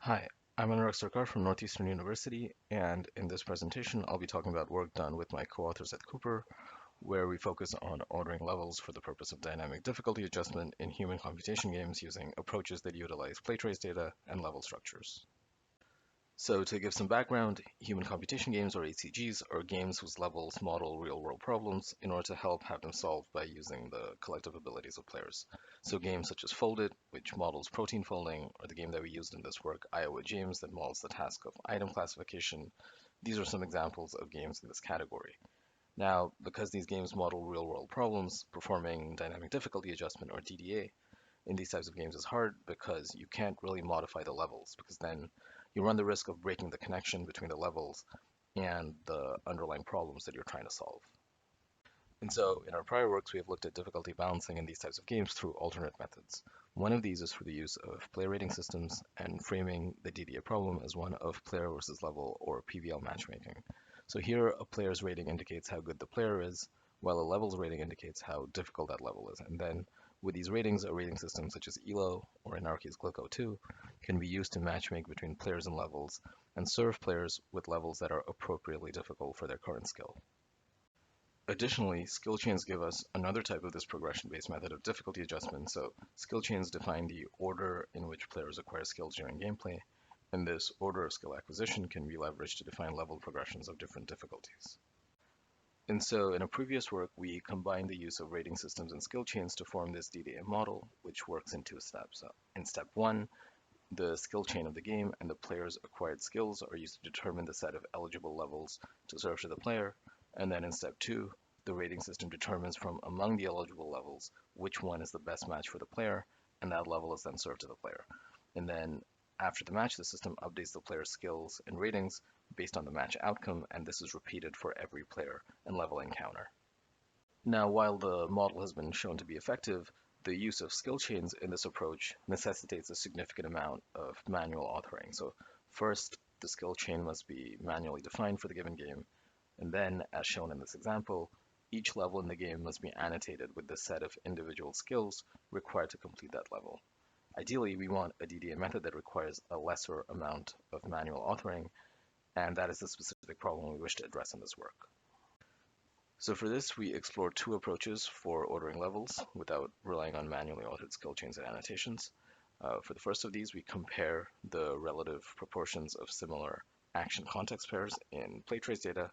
Hi, I'm Anurag Sarkar from Northeastern University, and in this presentation, I'll be talking about work done with my co-authors at Cooper, where we focus on ordering levels for the purpose of dynamic difficulty adjustment in human computation games using approaches that utilize Playtrace data and level structures. So to give some background, human computation games, or HCGs, are games whose levels model real-world problems in order to help have them solved by using the collective abilities of players. So games such as Folded, which models protein folding, or the game that we used in this work, Iowa James, that models the task of item classification. These are some examples of games in this category. Now, because these games model real-world problems, performing dynamic difficulty adjustment, or DDA, in these types of games is hard because you can't really modify the levels, because then you run the risk of breaking the connection between the levels and the underlying problems that you're trying to solve. And so in our prior works, we have looked at difficulty balancing in these types of games through alternate methods. One of these is through the use of player rating systems and framing the DDA problem as one of player versus level, or PVL matchmaking. So here a player's rating indicates how good the player is, while a level's rating indicates how difficult that level is. And then with these ratings, a rating system such as ELO, or in our case Glyco2, can be used to matchmake between players and levels and serve players with levels that are appropriately difficult for their current skill. Additionally, skill chains give us another type of this progression-based method of difficulty adjustment. So skill chains define the order in which players acquire skills during gameplay, and this order of skill acquisition can be leveraged to define level progressions of different difficulties. And so in a previous work, we combined the use of rating systems and skill chains to form this DDA model, which works in two steps. In step one, the skill chain of the game and the player's acquired skills are used to determine the set of eligible levels to serve to the player. And then in step two, the rating system determines from among the eligible levels which one is the best match for the player, and that level is then served to the player. And then after the match, the system updates the player's skills and ratings based on the match outcome, and this is repeated for every player and level encounter. Now, while the model has been shown to be effective, the use of skill chains in this approach necessitates a significant amount of manual authoring. So first, the skill chain must be manually defined for the given game, and then, as shown in this example, each level in the game must be annotated with the set of individual skills required to complete that level. Ideally, we want a DDA method that requires a lesser amount of manual authoring, and that is the specific problem we wish to address in this work. So for this, we explore two approaches for ordering levels without relying on manually altered skill chains and annotations. For the first of these, we compare the relative proportions of similar action context pairs in Playtrace data.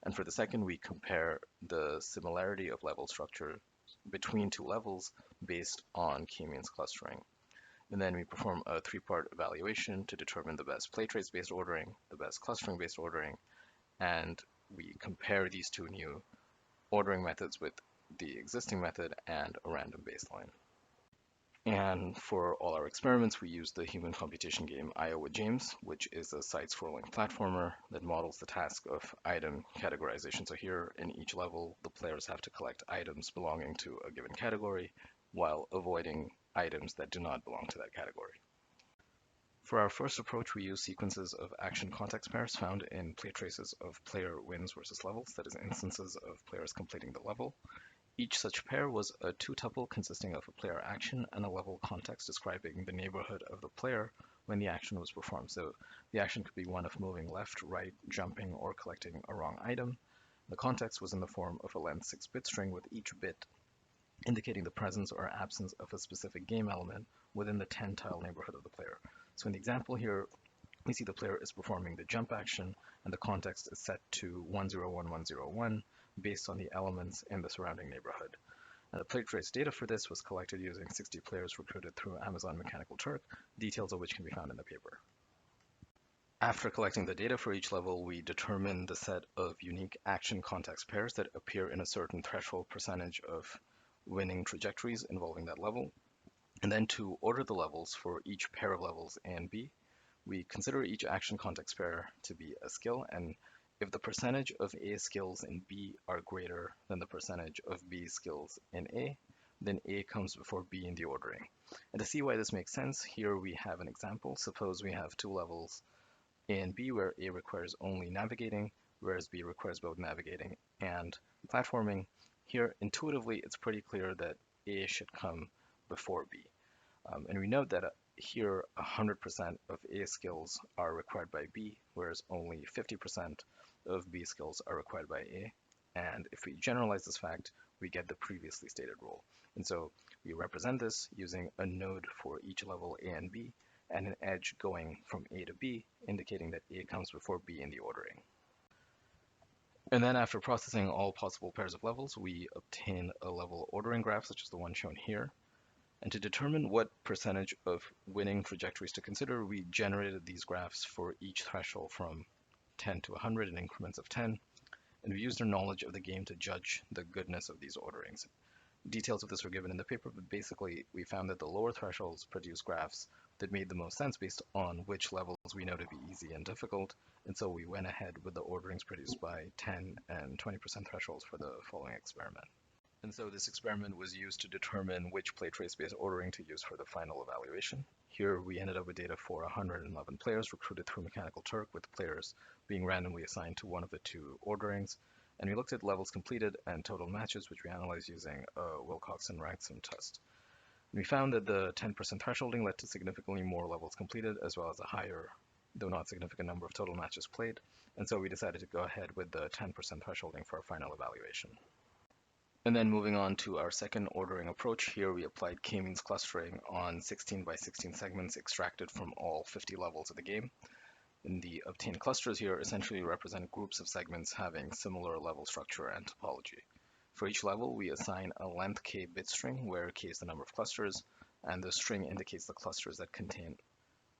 And for the second, we compare the similarity of level structure between two levels based on k-means clustering. And then we perform a three-part evaluation to determine the best Playtrace-based ordering, the best clustering-based ordering, and we compare these two new ordering methods with the existing method and a random baseline. And for all our experiments, we use the human computation game Iowa James, which is a side-scrolling platformer that models the task of item categorization. So here in each level, the players have to collect items belonging to a given category while avoiding items that do not belong to that category. For our first approach, we use sequences of action context pairs found in Playtraces of player wins versus levels, that is, instances of players completing the level. Each such pair was a two-tuple consisting of a player action and a level context describing the neighborhood of the player when the action was performed. So the action could be one of moving left, right, jumping, or collecting a wrong item. The context was in the form of a length 6-bit string with each bit indicating the presence or absence of a specific game element within the 10-tile neighborhood of the player. So in the example here, we see the player is performing the jump action and the context is set to 101101 based on the elements in the surrounding neighborhood. And the Playtrace data for this was collected using 60 players recruited through Amazon Mechanical Turk, details of which can be found in the paper. After collecting the data for each level, we determine the set of unique action context pairs that appear in a certain threshold percentage of winning trajectories involving that level. And then to order the levels for each pair of levels A and B, we consider each action context pair to be a skill, and if the percentage of A skills in B are greater than the percentage of B skills in A, then A comes before B in the ordering. And to see why this makes sense, here we have an example. Suppose we have two levels, A and B, where A requires only navigating, whereas B requires both navigating and platforming. Here, intuitively, it's pretty clear that A should come before B. And we note that here 100% of A skills are required by B, whereas only 50% of B skills are required by A. And if we generalize this fact, we get the previously stated rule. And so we represent this using a node for each level A and B, and an edge going from A to B, indicating that A comes before B in the ordering. And then after processing all possible pairs of levels, we obtain a level ordering graph, such as the one shown here. And to determine what percentage of winning trajectories to consider, we generated these graphs for each threshold from 10 to 100 in increments of 10, and we used our knowledge of the game to judge the goodness of these orderings. Details of this were given in the paper, but basically we found that the lower thresholds produce graphs that made the most sense based on which levels we know to be easy and difficult, and so we went ahead with the orderings produced by 10 and 20% thresholds for the following experiment. And so this experiment was used to determine which Playtrace-based ordering to use for the final evaluation. Here we ended up with data for 111 players recruited through Mechanical Turk, with players being randomly assigned to one of the two orderings. And we looked at levels completed and total matches, which we analyzed using a Wilcoxon-Ransom test. And we found that the 10% thresholding led to significantly more levels completed, as well as a higher, though not significant, number of total matches played. And so we decided to go ahead with the 10% thresholding for our final evaluation. And then moving on to our second ordering approach, here we applied k-means clustering on 16 by 16 segments extracted from all 50 levels of the game. And the obtained clusters here essentially represent groups of segments having similar level structure and topology. For each level, we assign a length k bit string, where k is the number of clusters, and the string indicates the clusters that contain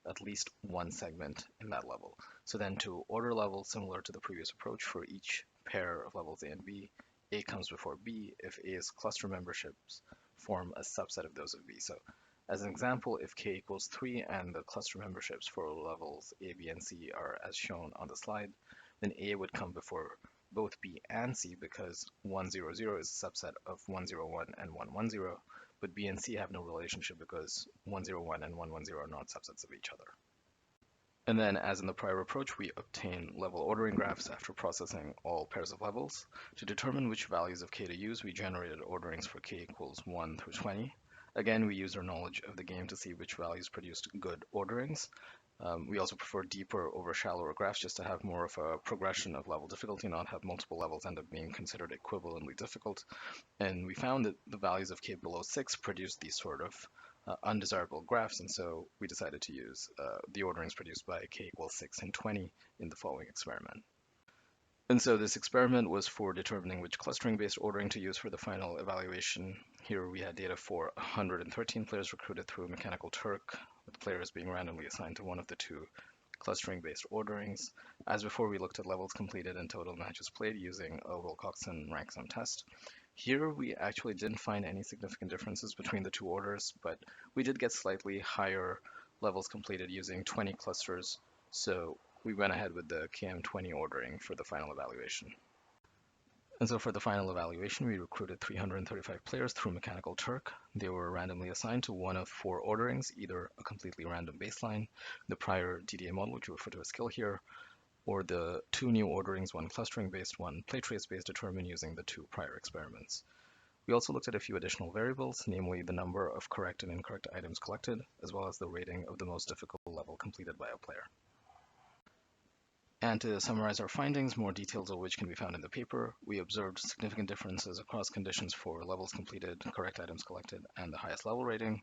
at least one segment in that level. So then to order levels similar to the previous approach, for each pair of levels A and B, A comes before B if A's cluster memberships form a subset of those of B. So as an example, if K equals 3 and the cluster memberships for levels A, B, and C are as shown on the slide, then A would come before both B and C because 100 is a subset of 101 and 110, but B and C have no relationship because 101 and 110 are not subsets of each other. And then, as in the prior approach, we obtain level ordering graphs after processing all pairs of levels. To determine which values of k to use, we generated orderings for k equals 1 through 20. Again, we used our knowledge of the game to see which values produced good orderings. We also prefer deeper over shallower graphs just to have more of a progression of level difficulty, not have multiple levels end up being considered equivalently difficult. And we found that the values of k below 6 produced these sort of undesirable graphs, and so we decided to use the orderings produced by k equals 6 and 20 in the following experiment. And so this experiment was for determining which clustering-based ordering to use for the final evaluation. Here we had data for 113 players recruited through Mechanical Turk, with players being randomly assigned to one of the two clustering-based orderings. As before, we looked at levels completed and total matches played using a Wilcoxon-Ransom test. Here we actually didn't find any significant differences between the two orders, but we did get slightly higher levels completed using 20 clusters, so we went ahead with the KM20 ordering for the final evaluation. And so for the final evaluation, we recruited 335 players through Mechanical Turk. They were randomly assigned to one of four orderings, either a completely random baseline, the prior DDA model, which we refer to as skill here, or the two new orderings, one clustering-based, one Playtrace-based, determined using the two prior experiments. We also looked at a few additional variables, namely the number of correct and incorrect items collected, as well as the rating of the most difficult level completed by a player. And to summarize our findings, more details of which can be found in the paper, we observed significant differences across conditions for levels completed, correct items collected, and the highest level rating.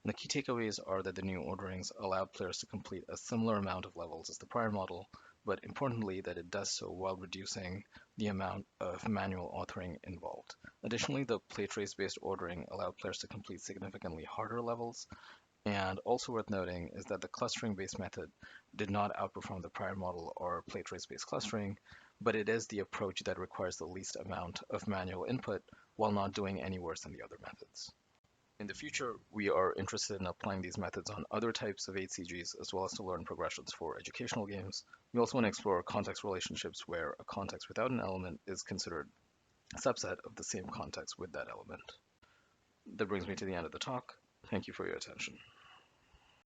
And the key takeaways are that the new orderings allowed players to complete a similar amount of levels as the prior model, but importantly that it does so while reducing the amount of manual authoring involved. Additionally, the Playtrace-based ordering allowed players to complete significantly harder levels, and also worth noting is that the clustering-based method did not outperform the prior model or Playtrace-based clustering, but it is the approach that requires the least amount of manual input while not doing any worse than the other methods. In the future, we are interested in applying these methods on other types of HCGs as well as to learn progressions for educational games. We also want to explore context relationships where a context without an element is considered a subset of the same context with that element. That brings me to the end of the talk. Thank you for your attention.